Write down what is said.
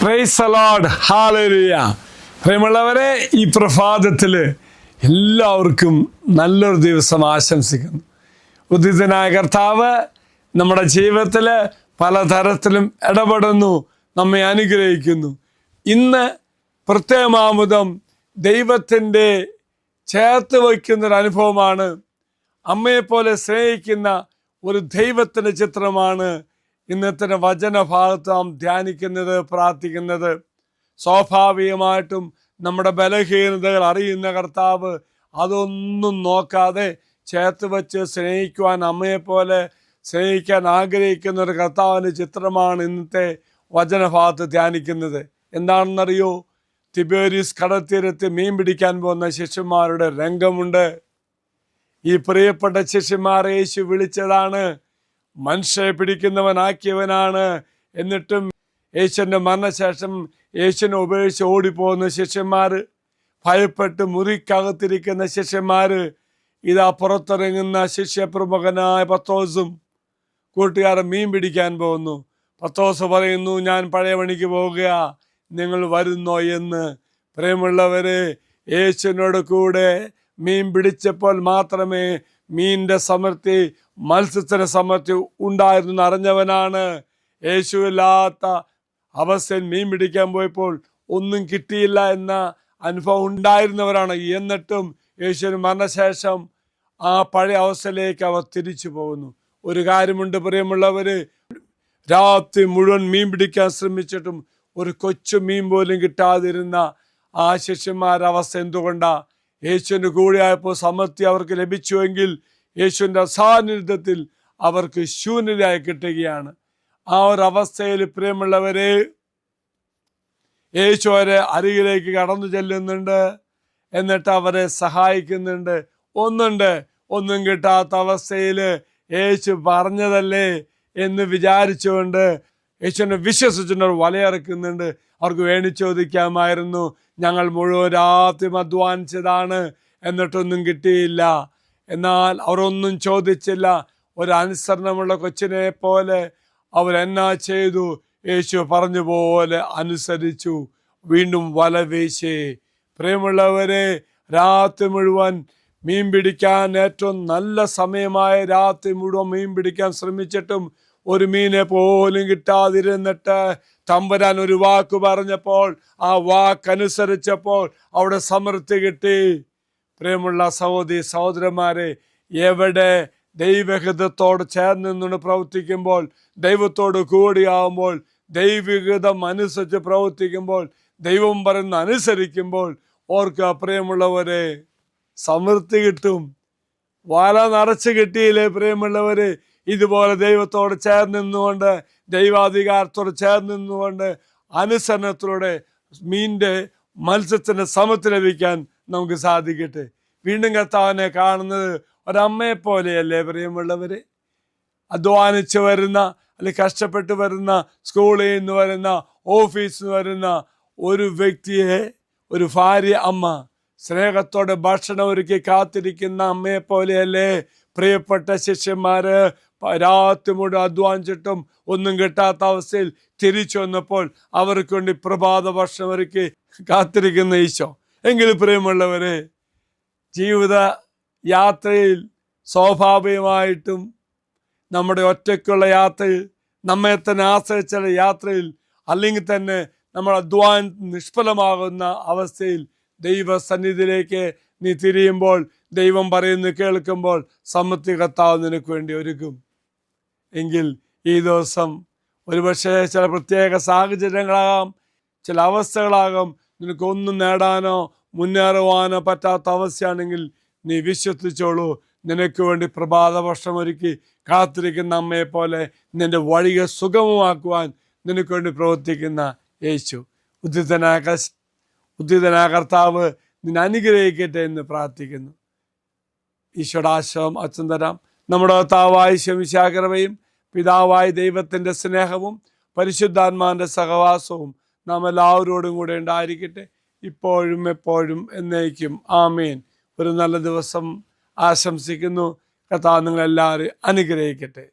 Praise the Lord, hallelujah. പ്രിയമുള്ളവരെ, ഈ പ്രഭാതത്തിൽ എല്ലാവർക്കും നല്ലൊരു ദിവസം ആശംസിക്കുന്നു. ഉദിതനായ കർത്താവ് നമ്മുടെ ജീവിതത്തിൽ പലതരത്തിലും ഇടപെടുന്നു, നമ്മെ അനുഗ്രഹിക്കുന്നു. ഇന്ന് പ്രത്യേകമാമുദം ദൈവത്തിൻ്റെ ചേർത്ത് വയ്ക്കുന്നൊരു അനുഭവമാണ്. അമ്മയെപ്പോലെ സ്നേഹിക്കുന്ന ഒരു ദൈവത്തിൻ്റെ ചിത്രമാണ് ഇന്നത്തെ വചനഭാഗത്ത് നാം ധ്യാനിക്കുന്നത്, പ്രാർത്ഥിക്കുന്നത്. സ്വാഭാവികമായിട്ടും നമ്മുടെ ബലഹീനതകൾ അറിയുന്ന കർത്താവ് അതൊന്നും നോക്കാതെ ചേർത്ത് വച്ച് സ്നേഹിക്കുവാൻ, അമ്മയെപ്പോലെ സ്നേഹിക്കാൻ ആഗ്രഹിക്കുന്ന ഒരു കർത്താവിൻ്റെ ചിത്രമാണ് ഇന്നത്തെ വചനഭാഗത്ത് ധ്യാനിക്കുന്നത്. എന്താണെന്നറിയോ? തിബേരിയസ് കടൽത്തീരത്ത് മീൻ പിടിക്കാൻ പോകുന്ന ശിഷ്യന്മാരുടെ രംഗമുണ്ട്. ഈ പ്രിയപ്പെട്ട ശിഷ്യന്മാരെ യേശു വിളിച്ചതാണ്, മനുഷ്യരെ പിടിക്കുന്നവനാക്കിയവനാണ്. എന്നിട്ടും യേശുവിൻ്റെ മരണശേഷം യേശുവിനെ ഉപേക്ഷിച്ച് ഓടിപ്പോകുന്ന ശിഷ്യന്മാർ, ഭയപ്പെട്ട് മുറിക്കകത്തിരിക്കുന്ന ശിഷ്യന്മാർ, ഇതാ പുറത്തിറങ്ങുന്ന ശിഷ്യപ്രമുഖനായ പത്രോസും കൂട്ടുകാരൻ മീൻ പിടിക്കാൻ പോകുന്നു. പത്രോസ് പറയുന്നു, ഞാൻ പഴയ പണിക്ക് പോവുക, നിങ്ങൾ വരുന്നോ എന്ന്. പ്രിയമുള്ളവരെ, യേശുവിനോട് കൂടെ മീൻ പിടിച്ചപ്പോൾ മാത്രമേ മീനിൻ്റെ സമൃദ്ധി, മത്സ്യത്തിൻ്റെ സമൃദ്ധി ഉണ്ടായിരുന്നു അറിഞ്ഞവനാണ്. യേശുവില്ലാത്ത അവസ്ഥയിൽ മീൻ പിടിക്കാൻ പോയപ്പോൾ ഒന്നും കിട്ടിയില്ല എന്ന അനുഭവം ഉണ്ടായിരുന്നവരാണ്. എന്നിട്ടും യേശുവിന് മരണശേഷം ആ പഴയ അവസ്ഥയിലേക്ക് അവർ തിരിച്ചു പോകുന്നു. ഒരു കാര്യമുണ്ട് പ്രിയമുള്ളവർ, രാത്രി മുഴുവൻ മീൻ പിടിക്കാൻ ശ്രമിച്ചിട്ടും ഒരു കൊച്ചു മീൻ പോലും കിട്ടാതിരുന്ന ആ ശിഷ്യന്മാരുടെ അവസ്ഥ എന്തുകൊണ്ടാണ്? യേശുവിൻ്റെ കൂടെയായപ്പോൾ സമൃദ്ധി അവർക്ക് ലഭിച്ചുവെങ്കിൽ യേശുവിൻ്റെ സാന്നിധ്യത്തിൽ അവർക്ക് ശൂന്യതയായി കിട്ടുകയാണ്. ആ ഒരു അവസ്ഥയിൽ പ്രിയമുള്ളവരെ, യേശു അവരെ അരികിലേക്ക് കടന്നു ചെല്ലുന്നുണ്ട്, എന്നിട്ട് അവരെ സഹായിക്കുന്നുണ്ട്. ഒന്നും കിട്ടാത്ത അവസ്ഥയിൽ യേശു പറഞ്ഞതല്ലേ എന്ന് വിചാരിച്ചുകൊണ്ട് യേശുവിനെ വിശ്വസിച്ചുകൊണ്ട് വലയിറക്കുന്നുണ്ട്. അവർക്ക് വേണ്ടി ചോദിക്കാമായിരുന്നു, ഞങ്ങൾ മുഴുവൻ രാത്രി അധ്വാനിച്ചതാണ്, എന്നിട്ടൊന്നും കിട്ടിയില്ല. എന്നാൽ അവരൊന്നും ചോദിച്ചില്ല. ഒരു അനുസരണമുള്ള കൊച്ചിനെ പോലെ അവരെന്നാ ചെയ്തു? യേശു പറഞ്ഞ പോലെ അനുസരിച്ചു, വീണ്ടും വല വീശി. പ്രിയമുള്ളവരെ, രാത്രി മുഴുവൻ മീൻ പിടിക്കാൻ, ഏറ്റവും നല്ല സമയമായ രാത്രി മുഴുവൻ മീൻ പിടിക്കാൻ ശ്രമിച്ചിട്ടും ഒരു മീനെ പോലും കിട്ടാതിരുന്നിട്ട് തമ്പുരാൻ ഒരു വാക്ക് പറഞ്ഞപ്പോൾ, ആ വാക്കനുസരിച്ചപ്പോൾ അവിടെ സമൃദ്ധി കിട്ടി. പ്രിയമുള്ള സഹോദരി സഹോദരന്മാരെ, എവിടെ ദൈവഹിതത്തോട് ചേർന്ന് നിന്നുകൊണ്ട് പ്രവർത്തിക്കുമ്പോൾ, ദൈവത്തോട് കൂടിയാവുമ്പോൾ, ദൈവഹിതം അനുസരിച്ച് പ്രവർത്തിക്കുമ്പോൾ, ദൈവം പറയുന്ന അനുസരിക്കുമ്പോൾ, ഓർക്കുക പ്രിയമുള്ളവരെ, സമൃദ്ധി കിട്ടും. വല നിറച്ച് കിട്ടിയില്ലേ പ്രിയമുള്ളവരെ? ഇതുപോലെ ദൈവത്തോട് ചേർന്ന് നിന്നുകൊണ്ട്, ദൈവാധികാരത്തോട് ചേർന്ന് നിന്നുകൊണ്ട്, അനുസരണത്തിലൂടെ മത്സ്യത്തിൻ്റെ സമൃദ്ധി ലഭിക്കാൻ നമുക്ക് സാധിക്കട്ടെ. വീണ്ടും കർത്താവിനെ കാണുന്നത് ഒരമ്മയെ പോലെയല്ലേ പ്രിയമുള്ളവരെ? അധ്വാനിച്ച് വരുന്ന, അല്ലെങ്കിൽ കഷ്ടപ്പെട്ട് വരുന്ന, സ്കൂളിൽ നിന്ന് വരുന്ന, ഓഫീസിൽ നിന്ന് വരുന്ന ഒരു വ്യക്തിയെ ഒരു ഭാര്യ അമ്മ സ്നേഹത്തോടെ ഭക്ഷണം ഒരുക്കി കാത്തിരിക്കുന്ന അമ്മയെ പോലെയല്ലേ പ്രിയപ്പെട്ട ശിഷ്യന്മാര് രാത്രി മുഴുവൻ അധ്വാനിച്ചിട്ടും ഒന്നും കിട്ടാത്ത അവസ്ഥയിൽ തിരിച്ചു വന്നപ്പോൾ അവർക്ക് വേണ്ടി പ്രഭാത ഭക്ഷണം ഒരുക്കി കാത്തിരിക്കുന്ന ഈശോ. എങ്കിലും പ്രിയമുള്ളവരെ, ജീവിത യാത്രയിൽ സ്വാഭാവികമായിട്ടും നമ്മുടെ ഒറ്റയ്ക്കുള്ള യാത്രയിൽ, നമ്മെ തന്നെ ആശ്രയിച്ചുള്ള യാത്രയിൽ, അല്ലെങ്കിൽ തന്നെ നമ്മൾ അധ്വാനം നിഷ്ഫലമാകുന്ന അവസ്ഥയിൽ ദൈവസന്നിധിയിലേക്ക് നീ തിരിയുമ്പോൾ, ദൈവം പറയുന്നത് കേൾക്കുമ്പോൾ സമൃദ്ധി കർത്താവ് നിനക്ക് വേണ്ടി ഒരുക്കും. എങ്കിൽ ഈ ദിവസം ഒരുപക്ഷെ ചില പ്രത്യേക സാഹചര്യങ്ങളാകാം, ചില അവസ്ഥകളാകാം, നിനക്കൊന്നും നേടാനോ മുന്നേറുവാനോ പറ്റാത്ത അവസ്ഥയാണെങ്കിൽ നീ വിശ്വസിച്ചോളൂ, നിനക്ക് വേണ്ടി പ്രഭാത ഭക്ഷണം ഒരുക്കി കാത്തിരിക്കുന്ന അമ്മയെ പോലെ നിന്റെ വഴികൾ സുഗമമാക്കുവാൻ നിനക്ക് വേണ്ടി പ്രവർത്തിക്കുന്ന യേശു. ഉദ്ധിതനായ കർത്താവ് നിന്നെ അനുഗ്രഹിക്കട്ടെ എന്ന് പ്രാർത്ഥിക്കുന്നു. ഈശോടാശ്രമം അച്ഛൻ തരാം. നമ്മുടെ കർത്താവായ ശമിശാകരവയും പിതാവായ ദൈവത്തിൻ്റെ സ്നേഹവും പരിശുദ്ധാത്മാവിൻ്റെ സഹവാസവും നാം എല്ലാവരോടും കൂടെ ഉണ്ടായിരിക്കട്ടെ, ഇപ്പോഴും എപ്പോഴും എന്നേക്കും. ആമേൻ. ഒരു നല്ല ദിവസം ആശംസിക്കുന്നു. കർത്താവ് നിങ്ങളെല്ലാവരും അനുഗ്രഹിക്കട്ടെ.